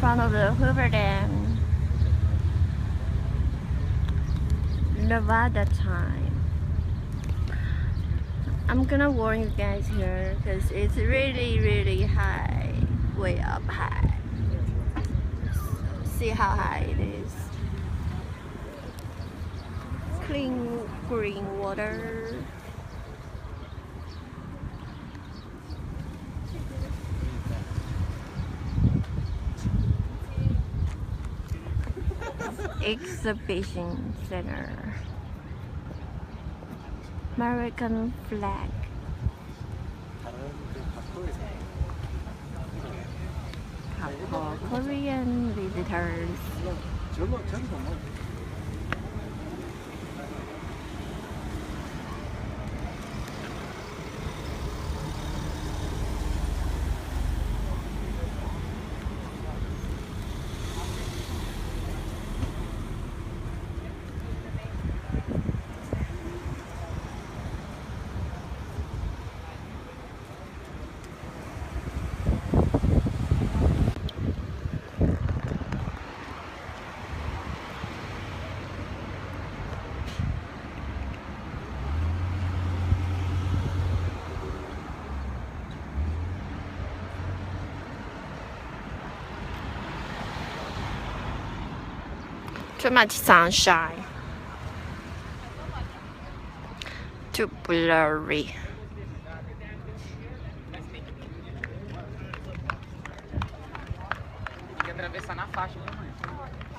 front of the Hoover Dam. Nevada time. I'm gonna warn you guys here because it's really high, way up high. See how high it is. Clean green water. Exhibition center. American flag. For Korean visitors. Too much sunshine. Too blurry. Tem que atravessar na faixa, né, mãe?